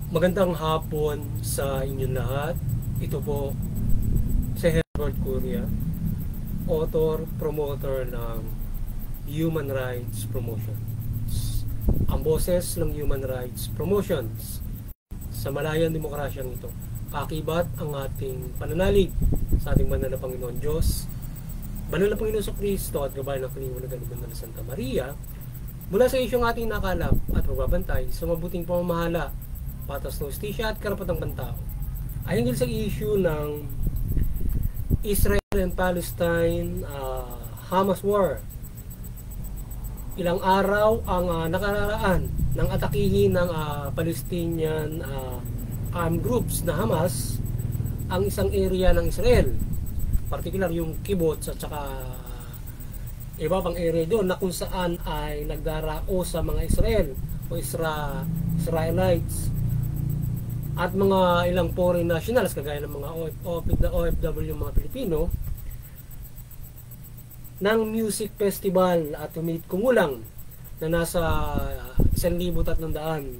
Magandang hapon sa inyong lahat. Ito po si Herbert Curia, author, promoter ng Human Rights Promotions. Ang boses ng Human Rights Promotions sa malayang demokrasyang ito. Kakibat ang ating pananalig sa ating banal na Panginoon Diyos, banal na Panginoon Kristo at gabay ng Kalingap na Galiban ng Santa Maria, mula sa isyong ating nakalap at pagbabantay sa mabuting pamamahala, patas ng hustisya at karapatang pantao ay hinggil sa issue ng Israel and Palestine Hamas war. Ilang araw ang nakararaan ng atakihin ng Palestinian armed groups na Hamas ang isang area ng Israel, particular yung kibbutz at saka iba pang area doon na kung saan ay nagdarao sa mga Israel o Israelites at mga ilang foreign nationals kagaya ng mga OFW, mga Pilipino, ng music festival at humit kumulang na nasa 1,300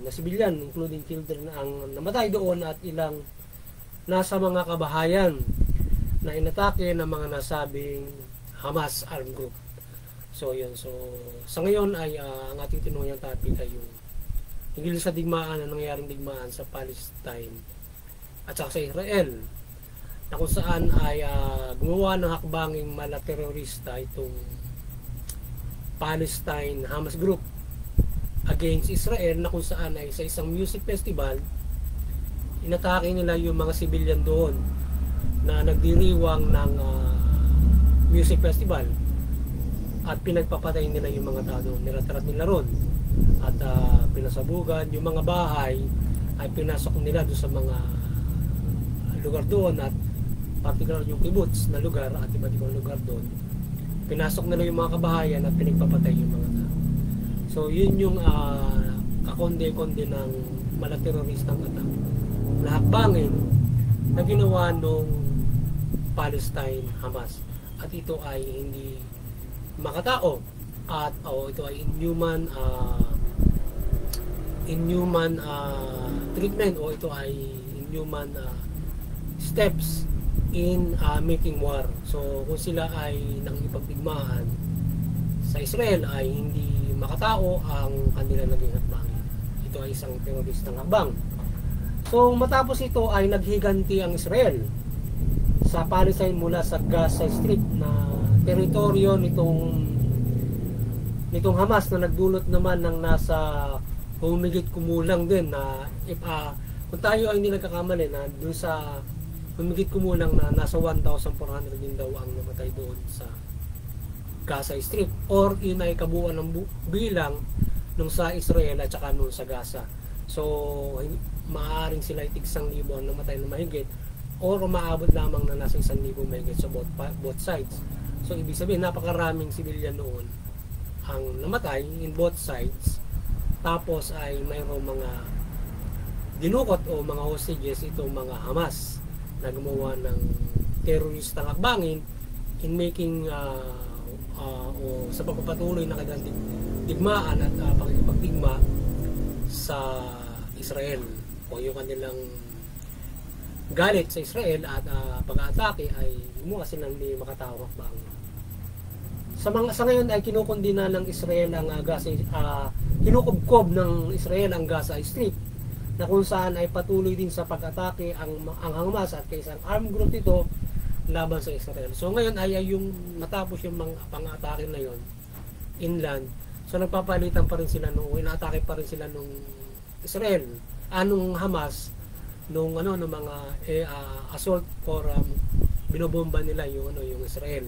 na sibilyan, including children, ang namatay doon at ilang nasa mga kabahayan na inatake ng mga nasabing Hamas armed group. So yun, so sa ngayon ay ang ating tinungyang topic ay yung hinggil sa digmaan na nangyaring digmaan sa Palestine at saka sa Israel, na kung saan ay gumawa ng hakbanging malaterorista itong Palestine Hamas group against Israel, na kung saan ay sa isang music festival inatake nila yung mga civilian doon na nagdiriwang ng music festival at pinagpapatay nila yung mga tao doon, nilatarat nila ron at pinasabugan yung mga bahay ay pinasok nila doon sa mga lugar doon, at particular yung kibbutz na lugar at iba't ibang lugar doon, pinasok nila yung mga kabahayan at pinagpapatay yung mga tao. So yun yung kakonde-konde ng malateroristang attack na hakbangin na ginawa nung Palestine Hamas, at ito ay hindi makatao at ito ay inhuman treatment, o ito ay inhuman steps in making war. So kung sila ay nangipagdigmaan sa Israel ay hindi makatao ang kanila naging hakbangin. Ito ay isang teroristang hakbang. So matapos ito ay naghiganti ang Israel sa Palestine mula sa Gaza Strip na teritoryo nitong Hamas, na nagdulot naman ng nasa humigit kumulang din na kung tayo ay hindi nagkakamali na dun sa humigit kumulang na nasa 1,400 din daw ang namatay doon sa Gaza Strip, or yun ay kabuuan ng bilang nung sa Israel at saka nung sa Gaza. So maaaring sila ay tig 1,000 ang namatay na mahigit, or umaabot lamang na nasa 1,000 mahigit sa both sides. So ibig sabihin napakaraming civilian noon ang namatay in both sides. Tapos ay mayroong mga dinukot o mga hostages itong mga Hamas na gumawa ng teroristang hakbangin in making o sa pagpapatuloy na kanilang digmaan at pagkikipagdigma sa Israel, o yung kanilang galit sa Israel at pag-aatake ay gumawa silang hindi makatawag hakbangin. Sa ngayon ay kinukondina ng Israel ang Gaza, kinukubkob ng Israel ang Gaza Strip, na kung saan ay patuloy din sa pag-atake ang Hamas at kaisang armed group ito laban sa Israel. So ngayon ay yung matapos yung mga pang-atake na yon inland, so nagpapalitan pa rin sila nung inaatake pa rin sila nung Israel, anong Hamas nung ng mga assault for binobomba nila yung Israel.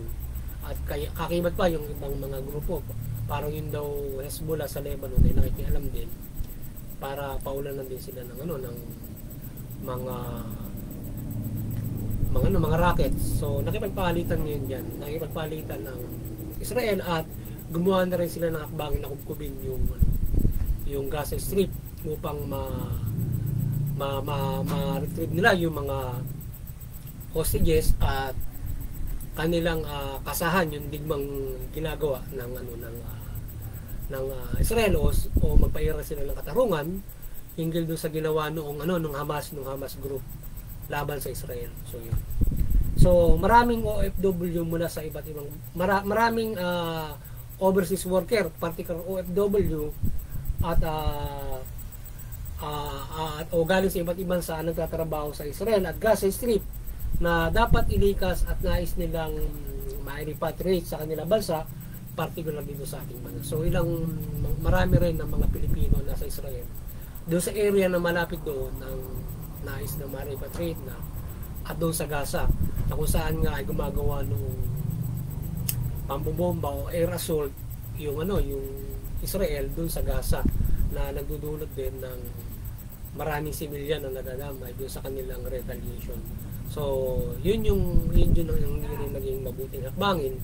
At kakibat pa yung ibang mga grupo, parang yun daw Hezbollah sa Lebanon ay nakikialam din para paulanan din sila ng ng mga rockets. So nakipagpalitan ngayon diyan, nakipagpalitan ng Israel at gumawa na rin sila ng hakbangin na kubkubin yung Gaza Strip upang ma-retrieve nila yung mga hostages at kanilang kasahan yung digmang ginagawa ng Israel, o magpaira sila ng katarungan hinggil doon sa ginawa noong nung Hamas group laban sa Israel. So yun. So maraming OFW mula sa iba't ibang maraming overseas worker, particular OFW at o galing sa iba't ibang bansa nagtatrabaho sa Israel at Gaza Strip na dapat ilikas at nais nilang ma-repatriate sa kanilang bansa, particular dito sa ating bansa. So marami rin ng mga Pilipino na sa Israel doon sa area na malapit doon ng nais na ma-repatriate na, at doon sa Gaza na kung saan nga ay gumagawa ng pambobomba o air assault yung Israel doon sa Gaza na nagdudulot din ng maraming civilian na nadadamay doon sa kanilang retaliation. So yun yung naging mabuting hakbangin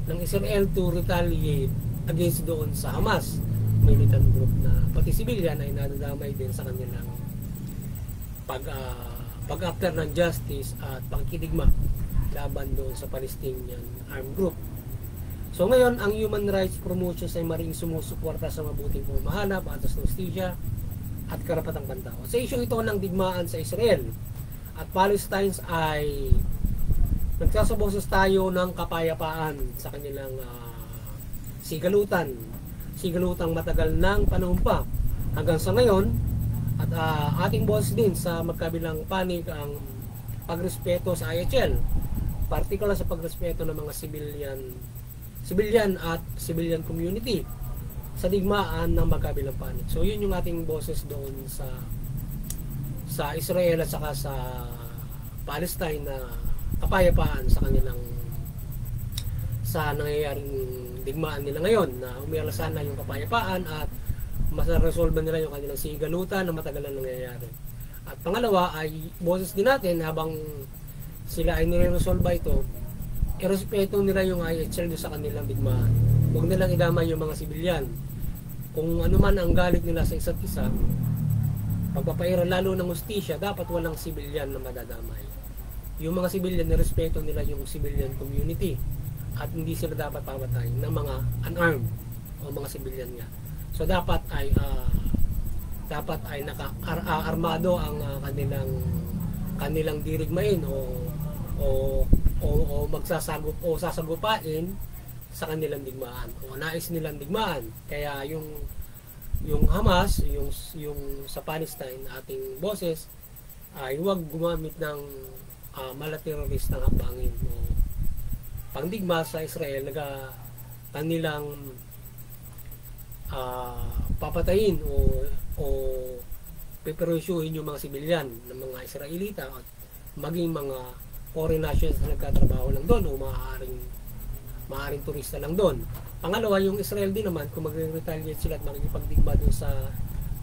ng Israel to retaliate against doon sa Hamas militant group na pati civilian ay nadadamay din sa kanilang pag-after ng justice at pagkidigma laban doon sa Palestinian armed group. So ngayon, ang human rights promotions ay maring sumusuporta sa mabuting pamamahala, patas ng hustisya at karapatang pantao. Sa issue ito ng digmaan sa Israel at Palestine ay nagsasaboses tayo ng kapayapaan sa kanilang sigalutang matagal ng panahon pa hanggang sa ngayon. At ating boss din sa magkabilang panig ang pagrespeto sa IHL, particular sa pagrespeto ng mga civilian at civilian community sa digmaan ng magkabilang panig. So yun yung ating boses doon sa Israel at saka sa Palestine na kapayapaan sa kanilang sa nangyayaring digmaan nila ngayon na umialasan na yung kapayapaan at masaresolve nila yung kanilang sigalutan na matagal na nangyayari. At pangalawa ay boses din natin habang sila ay nire-resolve ito, irespeto nila yung IHL sa kanilang digmaan. Huwag nilang idamay yung mga sibilyan. Kung ano man ang galit nila sa isa't isa, pagpapaira lalo ng hustisya, dapat walang sibilyan na madadamay. Yung mga sibilyan, nirespeto nila yung civilian community at hindi sila dapat pamatay ng mga unarmed o mga sibilyan nga. So dapat ay naka-armado ang kanilang dirigmain o magsasagup o sasagupain sa kanilang digmaan o nais nilang digmaan. Kaya yung Hamas, yung sa Palestine, ating boses ay huwag gumamit ng malaterorist ng hakbangin o pangdigma sa Israel na kanilang papatayin o peperosyuhin yung mga sibilyan ng mga Israelita at maging mga foreign nationals na nagkatrabaho lang doon o maaaring turista lang doon. Pangalawa, yung Israel din naman, kung mag-retaliate sila at makikipagdigma doon sa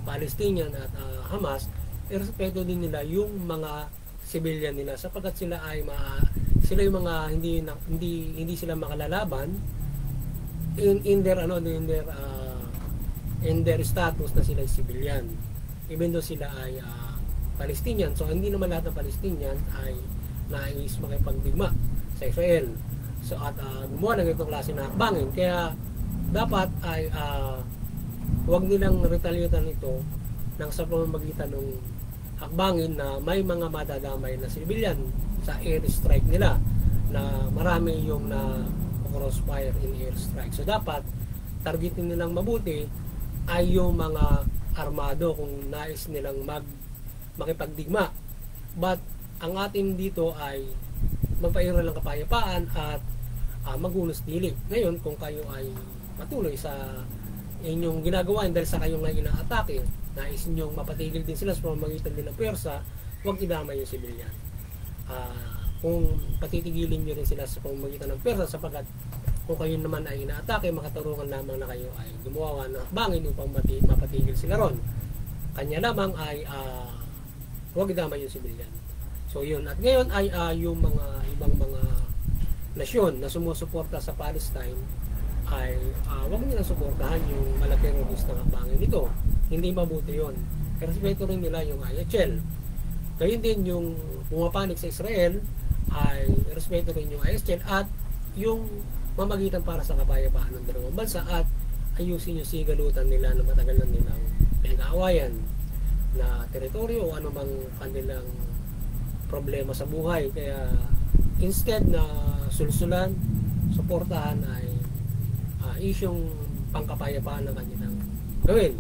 Palestinian at Hamas, irespeto din nila yung mga civilian nila sapagkat sila yung mga hindi sila makalalaban in their status na sila ay civilian, even though sila ay Palestinian. So hindi naman lahat ng Palestinian ay nais makipagdigma sa Israel. So at gumawa ng itong klase na hakbangin, kaya dapat ay huwag nilang retaliatan ito nang sa pamamagitan ng hakbangin na may mga madadamay na civilian sa air strike nila, na marami yung na crossfire in air strike. So dapat targetin nilang mabuti ay yung mga armado kung nais nilang makipagdigma. But ang atin dito ay magpaira ng kapayapaan at magulos dili. Ngayon, kung kayo ay patuloy sa inyong ginagawa dahil sa kayong ngayon inaatake, nais ninyong mapatigil din sila sa pamamagitan din ng pwersa, huwag idamay yung sibilyan. Kung patitigilin nyo rin sila sa pamamagitan ng pwersa, sapagkat kung kayo naman ay inaatake, makatarungan lamang na kayo ay gumawa ng hakbangin upang mapatigil sila ron. Kanya lamang ay huwag idamay yung sibilyan. So yun. At ngayon ay yung mga ibang mga nasyon na sumusuporta sa Palestine ay huwag nilang suportahan yung malaking robust na hakbangin nito. Hindi mabuti yun. Respeto rin nila yung IHL. Gayun din yung pumapanig sa Israel ay respeto rin yung IHL at yung mamagitan para sa kapayapaan ng dalawang bansa at ayusin yung sigalutan nila na matagal na nilang pinag-aawayan. na teritoryo o anumang kanilang problema sa buhay. Kaya instead na sulsulan, suportahan ay isyong pangkapayapaan ng kanilang gawin.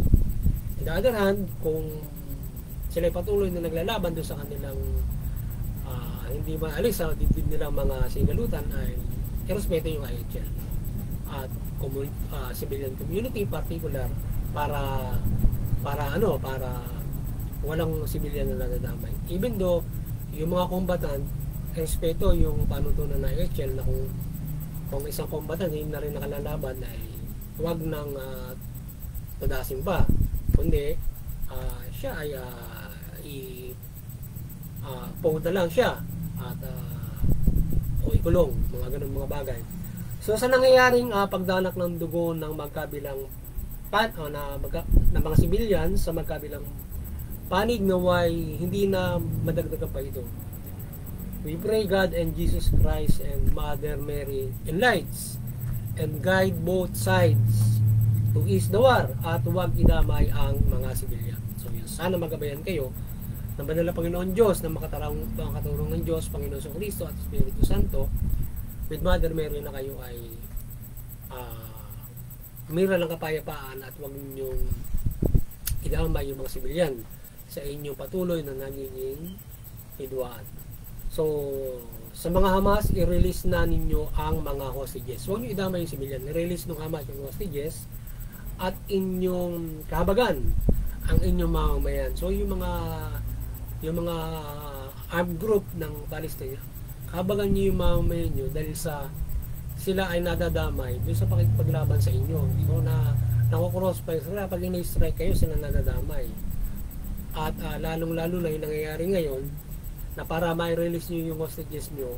On the other hand, kung sila patuloy na naglalaban doon sa kanilang hindi maalis sa dibdib nilang mga sinalutan, ay irespeto yung IHL at civilian community particular para walang civilian na nadadamay. Even though yung mga combatant respeto yung panutunan ng IHL na kung isang combatant hindi na rin nakalalaban ay huwag nang tudasin pa, kundi siya ay pumunta lang siya at o ikulong, mga ganun mga bagay. So sa nangyayaring pagdanak ng dugo ng magkabilang na mga civilian sa magkabilang panig, naway hindi na madagdagan pa ito. We pray God and Jesus Christ and Mother Mary enlights and guide both sides to ease the war at huwag idamay ang mga civilian. So yun, sana magabayan kayo ng banal na Panginoon Diyos na makatarong ng Diyos, Panginoon sa Kristo at Espiritu Santo, with Mother Mary na kayo ay umira ng kapayapaan at huwag ninyong idamay yung mga civilian sa inyong patuloy na nagiging hidwaan. So, sa mga Hamas, i-release na ninyo ang mga hostages. Huwag nyo idamay yung civilian. I-release ng Hamas yung hostages at inyong kahabagan ang inyong mamamayan. So, yung mga armed group ng Palestine, kahabagan nyo yung mamamayan nyo dahil sa sila ay nadadamay doon sa pakikipaglaban sa inyo. So, nakukuros pa sila. Pag in-strike kayo, sila nadadamay. At lalong-lalo na yung nangyayari ngayon, na para ma-release nyo yung hostages nyo,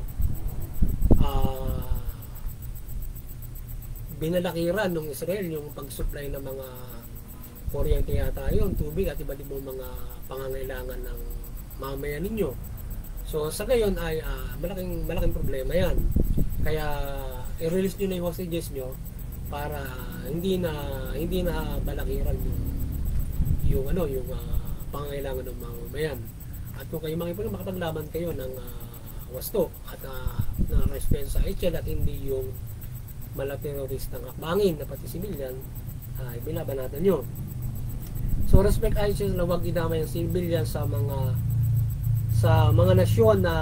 binalakiran ng Israel yung pag-supply ng mga kuryente yata yun, tubig at iba't ibang mga pangangailangan ng mamamayan ninyo. So sa gayon ay malaking problema yan. Kaya i-release nyo na yung hostages nyo para hindi na balakiran yung pangangailangan ng mamamayan. At kung kayo makapaglaban kayo ng wasto at na respeto sa IHL at hindi yung malateroristang hakbangin na pati civilian, ay bilaban natin yun. So respect IHL na huwag idamay ang civilian sa mga nasyon na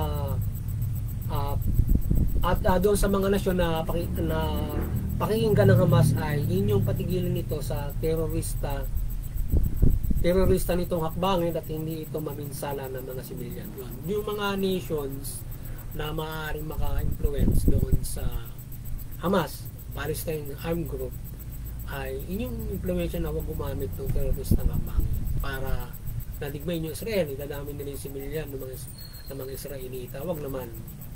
at doon sa mga nasyon na pakikinggan ng Hamas ay inyong patigilin ito sa terorista nitong hakbangin at hindi ito maminsala ng mga civilian. Yung mga nations na maaaring maka-influence doon sa Hamas, Palestine Armed Group, ay inyong influensya na huwag gumamit ng teroristang hakbangin para nadigmay nyo Israel, idadami nila yung civilian ng mga Israelita. Huwag naman,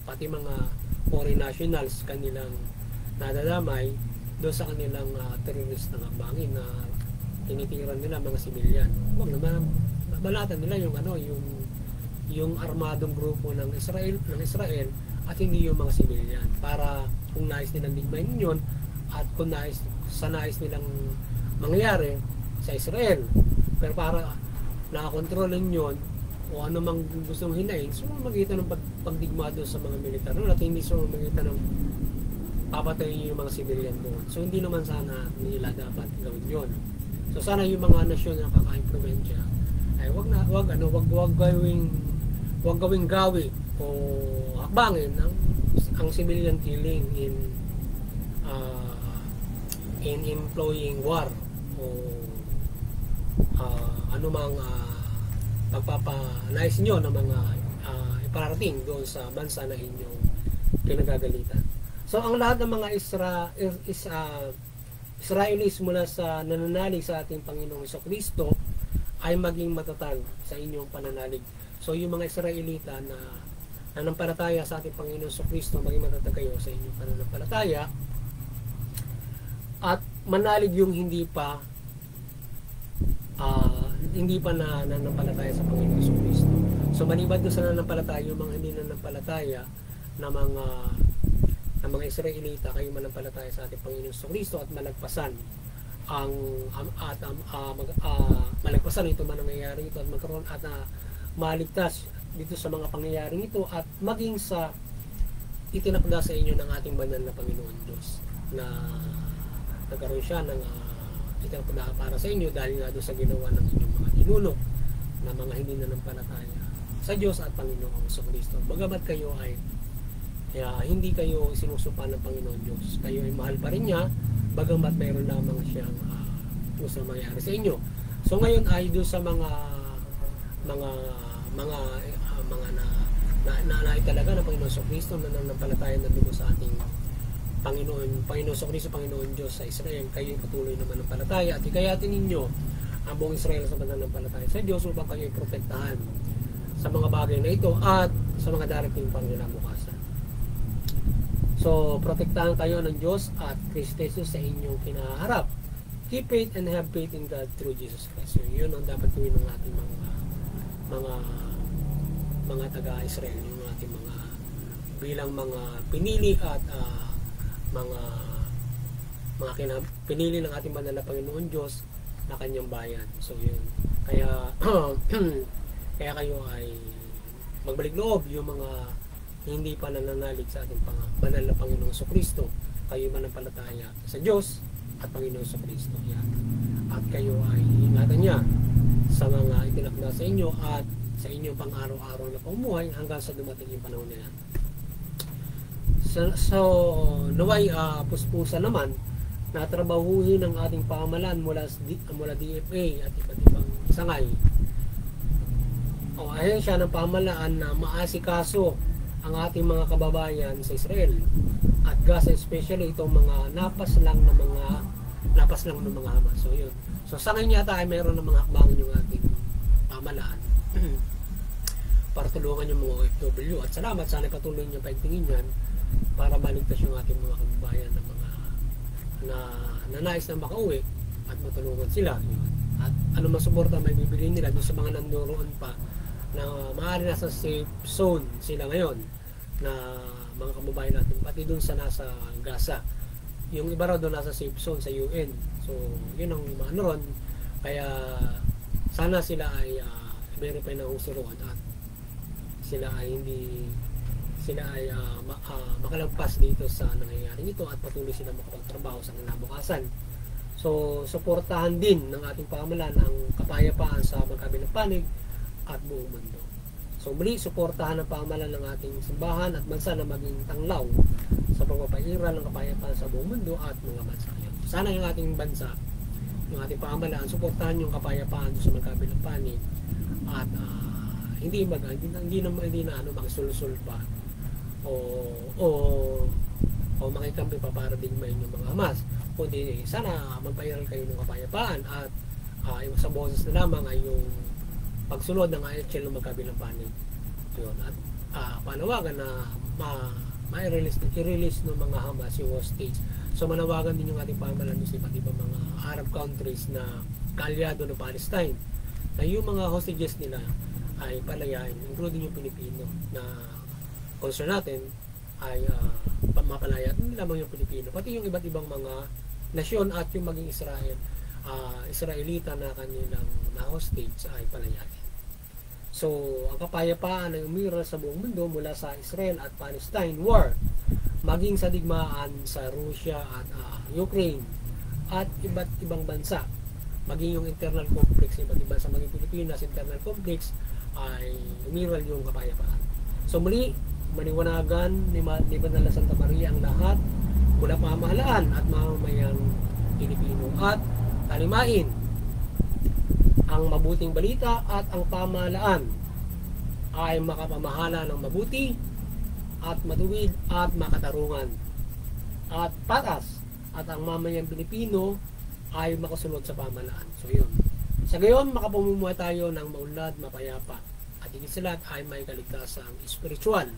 pati mga foreign nationals kanilang nadadamay doon sa kanilang teroristang hakbangin na tinitiran nila mga civilian. Huwag naman balatan nila yung armadong grupo ng Israel at hindi yung mga civilian, para kung nais nilang digmayin yun at kung nais nilang mangyari sa Israel, pero para nakakontrolin yun o ano mang gustong hinayin, so magitan ng pagdigma doon sa mga militar at hindi so magitan ng papatayin yung mga civilian doon. So hindi naman sana nila dapat gawin yun. So sana yung mga nasyon na kaka-impluwensya ay wag gawing gawi o hakbangin ang civilian killing in employing war o anumang pagpapanais nyo ng mga iparating doon sa bansa na inyong pinagagalitan. So ang lahat ng mga Israelis mula sa nananalig sa ating Panginoong Jesucristo ay maging matatag sa inyong pananalig. So yung mga Israelita na nanampalataya sa ating Panginoong Jesucristo, maging matatag kayo sa inyong pananampalataya at manalig yung hindi pa nanampalataya sa Panginoong Jesucristo. So maliban doon sa nanampalataya, yung mga hindi nanampalataya na mga Israelita, kayo manampalataya sa ating Panginoong Jesucristo at malagpasan malagpasan ito man nangyayari ito at magkaroon at maligtas dito sa mga pangyayaring ito at maging sa itinakda sa inyo ng ating banal na Panginoon Diyos na nagkaroon siya ng itinakda para sa inyo dahil nga doon sa ginawa ng inyong mga ninuno na mga hindi nanampalataya sa Diyos at Panginoong Kristo. Bagamat kayo ay hindi kayo sinusupa ng Panginoon Diyos, kayo ay mahal pa rin niya bagamat mayroon lamang siyang gusto mangyari sa inyo. So ngayon ay doon sa mga naitalaga ng Panginoon Kristo na nanampalataya na dugo sa ating Panginoon Kristo, Panginoon Diyos sa Israel, kayo patuloy na manampalataya at ikayatin ninyo ang buong Israel sa mananampalataya sa Diyos upang kayo protektahan sa mga bagay na ito at sa mga darating pang kinabukasan. So, protektahan kayo ng Diyos at Kristo Jesus sa inyong kinaharap. Keep faith and have faith in God through Jesus Christ. So, yun ang dapat gawin ng ating mga taga-Israel, yung ating mga bilang mga pinili at pinili ng ating banal na Panginoon Diyos na kanyang bayan. So, yun. Kaya kaya kayo ay magbalik loob yung mga hindi pa nananalig sa ating banal na Panginoong Kristo. Kayo manampalataya sa Diyos at Panginoong Kristo. Yan. At kayo ay ingatan niya sa mga itinakda sa inyo at sa inyong pang-araw-araw na pamumuhay hanggang sa dumating yung panahon nila. So naway puspusa naman na trabahuhin ng ating pamahalaan mula DFA at iba't ibang sangay. Ayan siya ng pamahalaan na maasikaso ang ating mga kababayan sa Israel at Gaza, especially itong mga napas lang ng mga Hamas. So yun. So sa ngayon yata ay mayroon ng mga hakbangin yung ating pamahalaan para tulungan yung mga OFW at salamat, sana patuloy niyo paigtingin yan para maligtas yung ating mga kababayan na mga na nais na makauwi at matulungan sila. At ano masuporta may bibili nila doon sa mga nandoon pa na maaari nasa safe zone sila ngayon na mga kababayan natin, pati doon sa nasa Gaza. Yung iba raw doon nasa safe zone sa UN. So yun ang ano ron, kaya sana sila ay verify na usuroon at sila ay makalagpas dito sa nangyayari nito at patuloy sila makapagtrabaho sa kinabukasan. So suportahan din ng ating pamahalaan ang kapayapaan sa magkabilang panig at buong mundo. So muli, suportahan ang pamahalaan ng ating simbahan at bansa na maging tanglaw sa pagpapairal ng kapayapaan sa buong mundo at mga bansa. Sana yung ating bansa, yung ating pamahalaan, suportahan yung kapayapaan sa magkabilang panig at hindi na magsulsul pa o makikampi pa para digmayin yung mga Hamas, kundi sana magpairal kayo ng kapayapaan at yung sa boses na lamang ay yung pagsunod ng IHL ng magkabilang panig. Yun. At panawagan na i-release ng mga Hamas yung hostage. So manawagan din yung ating pamahalaan sa iba't ibang mga Arab countries na kaalyado ng Palestine na yung mga hostages nila ay palayain, including yung Pilipino na concern natin ay mapalaya hindi lamang yung Pilipino, pati yung iba't ibang mga nasyon at yung maging Israelita na kanilang na-hostage ay palayain. So, ang kapayapaan ay umiral sa buong mundo mula sa Israel at Palestine war, maging sa digmaan sa Russia at Ukraine at iba't ibang bansa, maging yung internal conflicts sa iba't ibang bansa, maging Pilipinas, internal conflicts ay umiral yung kapayapaan. So muli, maniwanagan ni Banal na Santa Maria ang lahat mula pamahalaan at mamamayang Pilipino at talimain ang mabuting balita at ang pamahalaan ay makapamahala ng mabuti at matuwid at makatarungan at patas at ang mamayang Pilipino ay makasunod sa pamahalaan. So yun. Sa gayon, makapamumuhay tayo ng maunlad, mapayapa at higit sa lahat ay may kaligtasang spiritual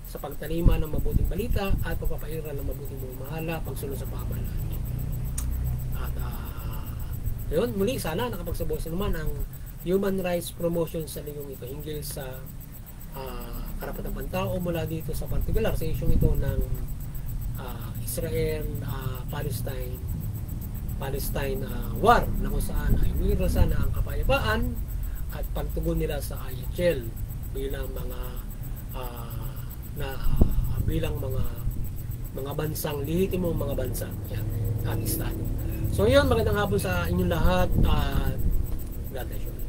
sa pagtalima ng mabuting balita at pagpapairal ng mabuting mamahala, pagsunod sa pamahalaan. At yun, muli sana nakapagsabuhay naman ang human rights promotion sa linggong ito hinggil sa karapatang pantao mula dito sa partikular sa isyong ito ng Israel, Palestine Palestine war na kung saan ay mayroon sana ang kapayapaan at pagtugon nila sa IHL bilang mga bilang mga bansang lehitimong mga bansa yan, at estado. So yun, magandang hapon sa inyong lahat at God bless you.